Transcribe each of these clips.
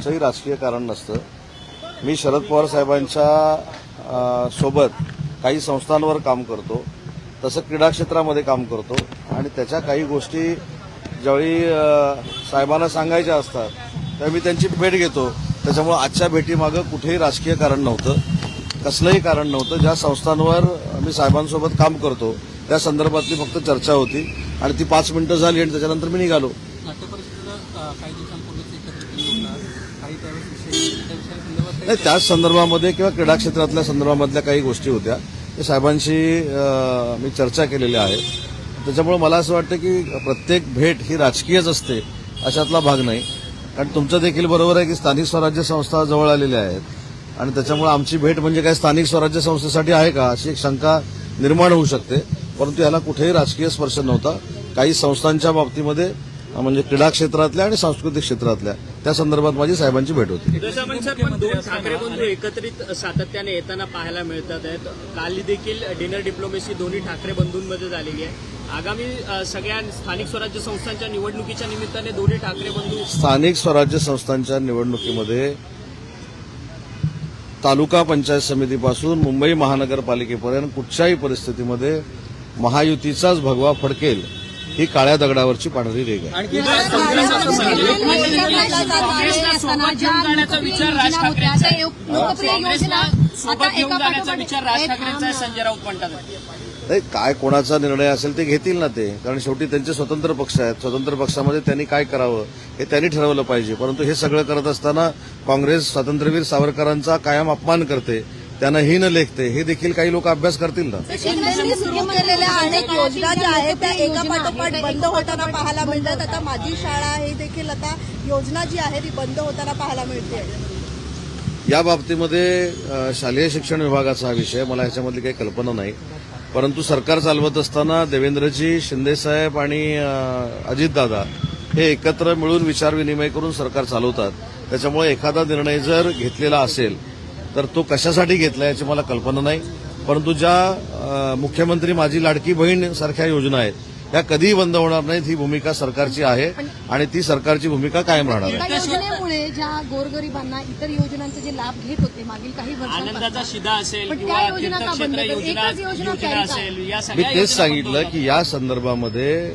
कुठचंही राजकीय कारण नसतं. मी शरद पवार साहेबांच्या सोबत काही संस्थांवर काम करतो, तसं क्रीडा क्षेत्रामध्ये काम करतो आणि त्याच्या काही गोष्टी ज्यावेळी साहेबांना सांगायच्या असतात त्यावेळी मी त्यांची भेट घेतो. त्याच्यामुळे आजच्या भेटीमागं कुठेही राजकीय कारण नव्हतं, कसलंही कारण नव्हतं. ज्या संस्थांवर मी साहेबांसोबत काम करतो त्या संदर्भातली फक्त चर्चा होती आणि ती 5 मिनिटं झाली आणि त्याच्यानंतर मी निघालो. नाही, त्याच संदर्भामध्ये किंवा क्रीडा क्षेत्रातल्या संदर्भामधल्या काही गोष्टी होत्या त्या साहेबांशी मी चर्चा केलेल्या आहेत. त्याच्यामुळे मला असं वाटतं की प्रत्येक भेट ही राजकीयच असते अशातला भाग नाही. कारण तुमचं देखील बरोबर आहे की स्थानिक स्वराज्य संस्था जवळ आलेल्या आहेत आणि त्याच्यामुळे आमची भेट म्हणजे काय स्थानिक स्वराज्य संस्थेसाठी आहे का अशी एक शंका निर्माण होऊ शकते. परंतु याला कुठेही राजकीय स्पर्श नव्हता. काही संस्थांच्या बाबतीमध्ये म्हणजे क्रीडा क्षेत्रातल्या आणि सांस्कृतिक क्षेत्रातल्या त्या संदर्भात माझी साहेबांची भेट होती. पण 2 ठाकरे बंधू एकत्रित सातत्याने येताना पाहायला मिळतात आहेत. काल देखील डिनर डिप्लोमेसी दोन्ही ठाकरे बंधूंमध्ये झालेली आहे. आगामी सगळ्या स्थानिक स्वराज्य संस्थांच्या निवडणुकीच्या निमित्ताने दोन्ही ठाकरे बंधू स्थानिक स्वराज्य संस्थांच्या निवडणुकीमध्ये तालुका पंचायत समितीपासून मुंबई महानगरपालिकेपर्यंत कुठच्याही परिस्थितीमध्ये महायुतीचाच भगवा फडकेल ही काळ्या दगडावरची पांढरी रेघ आहे. नाही, काय कोणाचा निर्णय असेल ते घेतील ना ते, कारण शेवटी त्यांचे स्वतंत्र पक्ष आहेत. स्वतंत्र पक्षामध्ये त्यांनी काय करावं हे त्यांनी ठरवलं पाहिजे. परंतु हे सगळं करत असताना काँग्रेस स्वातंत्र्यवीर सावरकरांचा कायम अपमान करते, त्यांना ही न लेखते, हे देखील काही लोक अभ्यास करतील ना. शिंदेंनी सुरू केलेल्या अनेक योजना ज्या आहेत त्या एका पाठोपाठ बंद होताना पाहायला मिळतात. आता माझी शाळा हे देखील आता योजना जी आहे ती बंद होताना पाहायला मिळते. या बाबतीमध्ये शालेय शिक्षण विभागाचा हा विषय, मला ह्याच्यामधली काही कल्पना नाही. परंतु सरकार चालवत असताना देवेंद्रजी, शिंदेसाहेब आणि अजितदादा हे एकत्र मिळून विचारविनिमय करून सरकार चालवतात. त्याच्यामुळे एखादा निर्णय जर घेतलेला असेल तर तो कशासाठी घेतला याची मला कल्पना नाही. परंतु ज्या मुख्यमंत्री माझी लाडकी बहीण सारख्या योजना आहेत त्या कधीही बंद होणार नाहीत ही भूमिका सरकारची आहे आणि ती सरकारची भूमिका कायम राहणार आहे. योजनेमुळे ज्या गोरगरिबांना इतर योजनांचे जे लाभ घेत होते मागील काही वर्षांपासून, आनंदाचा शिदा असेल किंवा तीर्थक्षेत्र योजना असेल, या मी सगळ्या तेच सांगितलं की या संदर्भामध्ये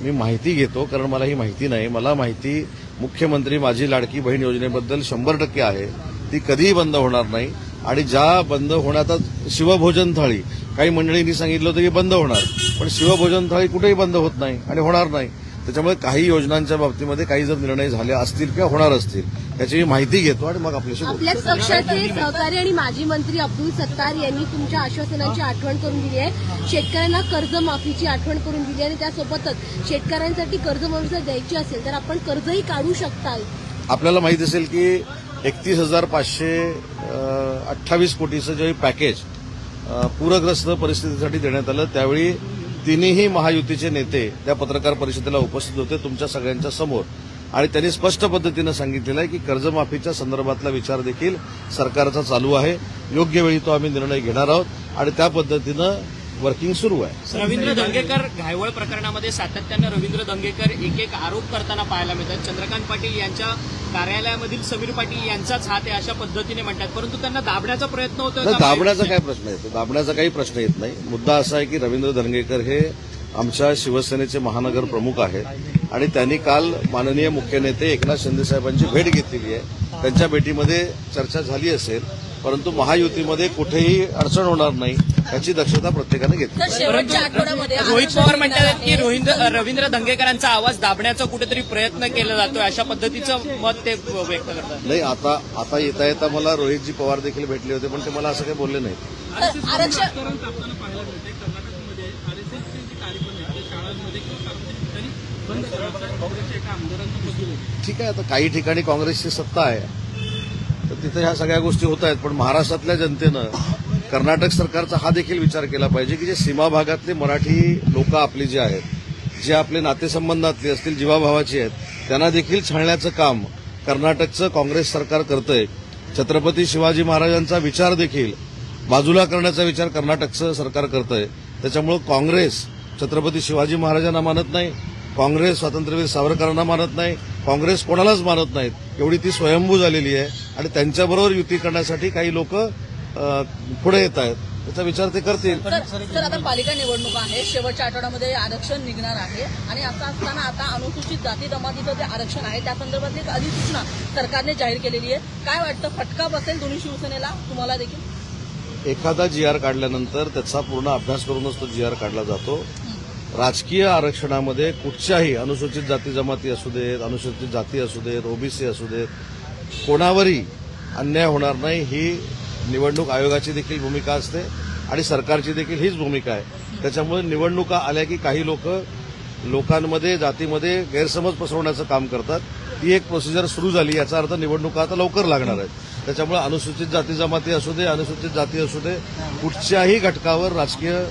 मी माहिती घेतो, कारण मला ही माहिती नाही. मला माहिती मुख्यमंत्री माझी लाडकी बहीण योजनेबद्दल 100% आहे. ती कधीही बंद होणार नाही आणि ज्या बंद होण्याचा शिवभोजन थाळी, काही मंडळींनी सांगितलं होतं की बंद होणार, पण शिवभोजन थाळी कुठेही बंद होत नाही आणि होणार नाही. त्याच्यामुळे काही योजनांच्या बाबतीमध्ये काही जर निर्णय झाले असतील किंवा होणार असतील त्याची माहिती घेतो आणि मग आपल्याशी बोलतो. आपल्याच पक्षाचे सहकारी आणि माजी मंत्री अब्दुल सत्तार यांनी तुमच्या आश्वासनांची आठवण करून दिली आहे. शेतकऱ्यांना कर्जमाफीची आठवण करून दिली आणि त्यासोबतच शेतकऱ्यांसाठी कर्जमाफी जर द्यायची असेल तर आपण कर्जही काढू शकताल. आपल्याला माहित असेल की 31,528 कोटीचं जे पॅकेज पूरग्रस्त परिस्थितीसाठी देण्यात आलं त्यावेळी तिन्ही महायुतीचे नेते त्या पत्रकार परिषदेला उपस्थित होते तुमच्या सगळ्यांच्या समोर आणि त्यांनी स्पष्ट पद्धतीनं सांगितलेलं आहे की कर्जमाफीच्या संदर्भातला विचार देखील सरकारचा चालू आहे. योग्य वेळी तो आम्ही निर्णय घेणार आहोत आणि त्या पद्धतीनं वर्किंग सुरू आहे. रवींद्र धंगेकर घायवळ प्रकरणामध्ये सातत्यानं रवींद्र धंगेकर एक आरोप करताना पाहायला मिळतात. चंद्रकांत पाटील यांच्या कार्यालयामधील समीर पाटील यांचाच हात आहे अशा पद्धतीने म्हणतात, परंतु त्यांना दाबण्याचा प्रयत्न होतो. दाबण्याचा काय प्रश्न येतो? दाबण्याचा काही प्रश्न येत नाही. मुद्दा असा आहे की रवींद्र धंगेकर हे आमच्या शिवसेनेचे महानगर प्रमुख आहेत आणि त्यांनी काल माननीय मुख्य नेते एकनाथ शिंदे साहेबांची भेट घेतलेली आहे. त्यांच्या भेटीमध्ये चर्चा झाली असेल, परंतु महायुतीमध्ये कुठेही अडचण होणार नाही याची दक्षता प्रत्येकाने घेतली. रोहित पवार म्हणतात की रवींद्र धंगेकरांचा आवाज दाबण्याचा कुठेतरी प्रयत्न केला जातोय अशा पद्धतीचं मत ते व्यक्त करतात. नाही, आता येता येता मला रोहितजी पवार देखील भेटले होते पण ते मला असं काही बोलले नाही. ठीक आहे, आता काही ठिकाणी काँग्रेसची सत्ता आहे तर तिथे ह्या सगळ्या गोष्टी होत आहेत. पण महाराष्ट्रातल्या जनतेनं कर्नाटक सरकारचा हा देखील विचार केला पाहिजे की जे सीमा भागातले मराठी लोक आपली जे आहेत, जे आपले नातेसंबंधातले असतील, जीवाभावाची आहेत, त्यांना देखील छळण्याचं काम कर्नाटकचं काँग्रेस सरकार करतंय. छत्रपती शिवाजी महाराजांचा विचार देखील बाजूला करण्याचा विचार कर्नाटकचं सरकार करतंय. त्याच्यामुळे काँग्रेस छत्रपती शिवाजी महाराजांना मानत नाही, काँग्रेस स्वातंत्र्यवीर सावरकरांना मानत नाही, काँग्रेस कोणालाच मानत नाहीत, एवढी ती स्वयंभू झालेली आहे आणि त्यांच्याबरोबर युती करण्यासाठी काही लोक पुढे येत आहेत. त्याचा विचार ते करतील. तर आता पालिका निवडणूक आहे, शेवटच्या आठवड्यामध्ये आरक्षण निघणार आहे आणि असं असताना आता अनुसूचित जाती जमातीचं जे आरक्षण आहे त्या संदर्भातली एक अधिसूचना सरकारने जाहीर केलेली आहे. काय वाटतं, फटका बसेल दोन्ही शिवसेनेला, तुम्हाला देखील? एखादा GR काढल्यानंतर त्याचा पूर्ण अभ्यास करूनच तो GR काढला जातो. राजकीय आरक्षणामध्ये कुठच्याही अनुसूचित जाती जमाती असू देत, अनुसूचित जाती असू देत, OBC असू देत, कोणावरही अन्याय होणार नाही ही निवडणूक आयोगाची देखील भूमिका असते आणि सरकारची देखील हीच भूमिका आहे. त्याच्यामुळे निवडणुका आल्या की काही लोकांमध्ये जातीमध्ये गैरसमज पसरवण्याचं काम करतात. ती एक प्रोसिजर सुरू झाली, याचा अर्थ निवडणुका आता लवकर लागणार आहेत. त्याच्यामुळे अनुसूचित जाती जमाती असू दे, अनुसूचित जाती असू दे, कुठच्याही घटकावर राजकीय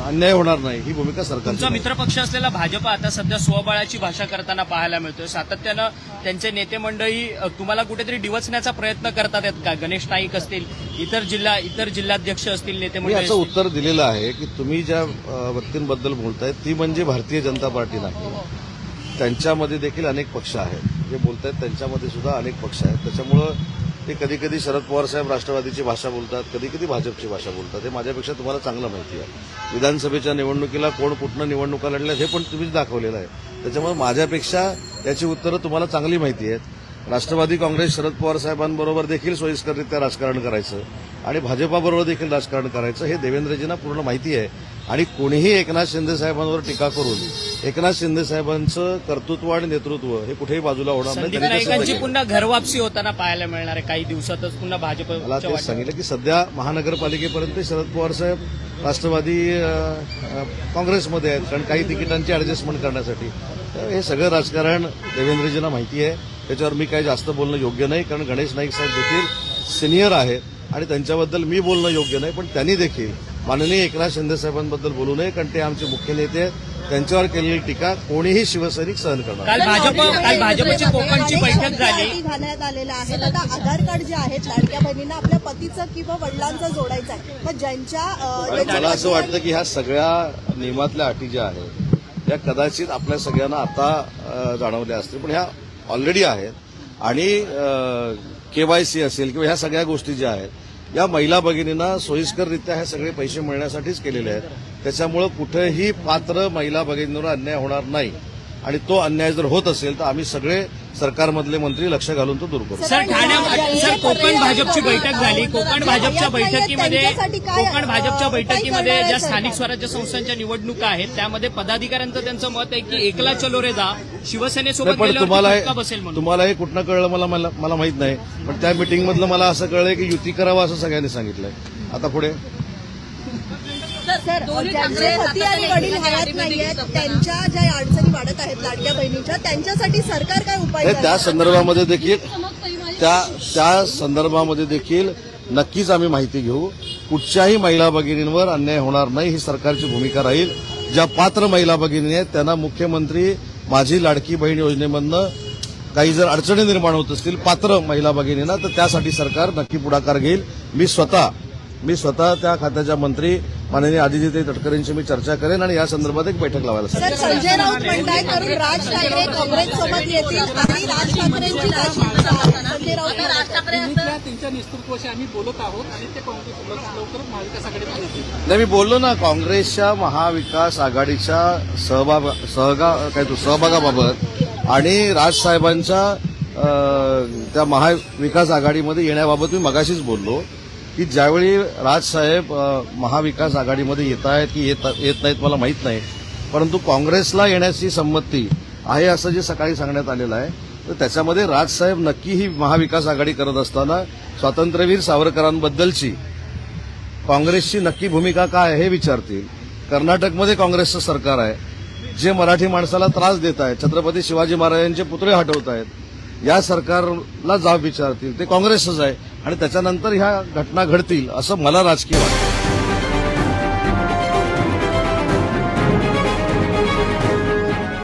अन्याय होणार नाही ही भूमिका सरकारची. तुमचा मित्रपक्ष असलेला भाजप आता सध्या स्वबळाची भाषा करताना पाहायला मिळतोय. सातत्यानं त्यांचे नेते मंडळी तुम्हाला कुठेतरी डिवचण्याचा प्रयत्न करतात आहेत का? गणेश नाईक असतील, इतर जिल्हाध्यक्ष असतील, नेते मी मंडळी याचं उत्तर दिलेलं आहे की तुम्ही ज्या व्यक्तींबद्दल बोलताय ती म्हणजे भारतीय जनता पार्टी नाही. त्यांच्यामध्ये देखील अनेक पक्ष आहेत, जे बोलतायत त्यांच्यामध्ये सुद्धा अनेक पक्ष आहेत. त्याच्यामुळं ते कधी कधी शरद पवार साहेब राष्ट्रवादीची भाषा बोलतात, कधी कधी भाजपची भाषा बोलतात. हे माझ्यापेक्षा तुम्हाला चांगलं माहिती आहे. विधानसभेच्या निवडणुकीला कोण कुठनं निवडणुका लढल्या हे पण तुम्हीच दाखवलेलं आहे. त्याच्यामुळे माझ्यापेक्षा याची उत्तरं तुम्हाला चांगली माहिती आहेत. राष्ट्रवादी काँग्रेस शरद पवार साहेबांबरोबर देखील सोयीस्कररित्या राजकारण करायचं आणि भाजपाबरोबर देखील राजकारण करायचं हे देवेंद्रजींना पूर्ण माहिती आहे. आणि कोणीही एकनाथ शिंदे साहेबांवर टीका करून एकनाथ शिंदे साहेबांचं कर्तृत्व आणि नेतृत्व हे कुठेही बाजूला होणार संदीप नाही. नाईकांची पुन्हा घरवापसी होताना पाहायला मिळणार आहे काही दिवसातच पुन्हा मला भाजपच्या तेच वाटेवर. सांगितलं की सध्या महानगरपालिकेपर्यंत शरद पवार साहेब राष्ट्रवादी काँग्रेसमध्ये आहेत, कारण काही तिकिटांची ऍडजस्टमेंट करण्यासाठी. तर हे सगळं राजकारण देवेंद्रजींना माहिती आहे. त्याच्यावर मी काही जास्त बोलणं योग्य नाही, कारण गणेश नाईक साहेब देखील सिनियर आहेत आणि त्यांच्याबद्दल मी बोलणं योग्य नाही. पण त्यांनी देखील माननीय एकनाथ शिंदे साहेबांबद्दल बोलू नये, कारण ते आमचे मुख्य नेते आहेत. त्यांच्यावर केलेली टीका कोणीही शिवसैनिक सहन करणार. काल भाजपची कोकणची बैठक झाली. घालण्यात आलेलं आहे. आता आधार कार्ड जे आहेत लाडक्या बहिणींना आपल्या पतीचं किंवा वडिलांचं जोडायचं आहे. मग ज्यांच्या मला असं वाटतं की ह्या सगळ्या नियमातल्या अटी ज्या आहेत या कदाचित आपल्या सगळ्यांना आता जाणवल्या असतील, पण ह्या ऑलरेडी आहेत. आणि KYC असेल किंवा ह्या सगळ्या गोष्टी ज्या आहेत या महिला भगिनींना सोयीस्कररित्या हे सगळे पैसे मिळण्यासाठीच केलेले आहेत. त्याच्यामुळे कुठेही पात्र महिला भगिनींवर अन्याय होणार नाही. आणि तो अन्याय जर होत असेल तर आम्ही सगळे सरकारमधले मंत्री लक्ष घालून तो दूर करू. सर कोकण भाजपची बैठक झाली. कोकण भाजपच्या बैठकीमध्ये ज्या स्थानिक स्वराज्य संस्थांच्या निवडणुका आहेत त्यामध्ये पदाधिकाऱ्यांचं त्यांचं मत आहे की एकला चलो रे जा, शिवसेनेसोबत पण गेल्यावर फटका बसेल म्हणून. तुम्हाला हे कुठनं कळलं मला माहित नाही, पण त्या मिटिंगमधलं मला असं कळलंय की युती करावं असं सगळ्यांनी सांगितलंय. आता पुढे सर ज्यांचे पती आणि वडील हयात नाहीयेत त्यांच्या ज्या अडचणी वाढत आहेत लाडक्या बहिणीच्या, त्यांच्यासाठी सरकार काय उपाय त्या संदर्भामध्ये देखील नक्कीच आम्ही माहिती घेऊ. कुठच्याही महिला भगिनींवर अन्याय होणार नाही ही सरकारची भूमिका राहील. ज्या पात्र महिला भगिनी आहेत त्यांना मुख्यमंत्री माझी लाडकी बहीण योजनेमधनं काही जर अडचणी निर्माण होत असतील पात्र महिला भगिनींना, तर त्यासाठी सरकार नक्की पुढाकार घेईल. मी स्वतः त्या खात्याच्या मंत्री माननीय आदित्यताई तटकरेंशी मी चर्चा करेन आणि या संदर्भात एक बैठक लावायला सर संजय राऊत म्हणतायत करून राज ठाकरे काँग्रेससोबत येतील आणि राज ठाकरेंची संजय राऊत त्यांच्या नेतृत्वाशी आम्ही बोलत आहोत आणि ते काँग्रेस लवकरच महाविकास आघाडीत येतील. नाही, मी बोललो ना काँग्रेसच्या महाविकास आघाडीच्या सहभागाबाबत आणि राजसाहेबांच्या त्या महाविकास आघाडीमध्ये येण्याबाबत मी मगाशीच बोललो की ज्यावेळी राजसाहेब महाविकास आघाडीमध्ये येत आहेत की येत नाहीत मला माहीत नाही, परंतु काँग्रेसला येण्याची संमती आहे असं जे सकाळी सांगण्यात आलेलं आहे. तर त्याच्यामध्ये राजसाहेब नक्की ही महाविकास आघाडी करत असताना स्वातंत्र्यवीर सावरकरांबद्दलची काँग्रेसची नक्की भूमिका काय आहे हे विचारतील. कर्नाटकमध्ये काँग्रेसचं सरकार आहे जे मराठी माणसाला त्रास देत आहे, छत्रपती शिवाजी महाराजांचे पुतळे हटवत आहेत, या सरकारला जाब विचारतील. ते काँग्रेसच आहे आणि त्याच्यानंतर ह्या घटना घडतील असं मला राजकीय वाटतं.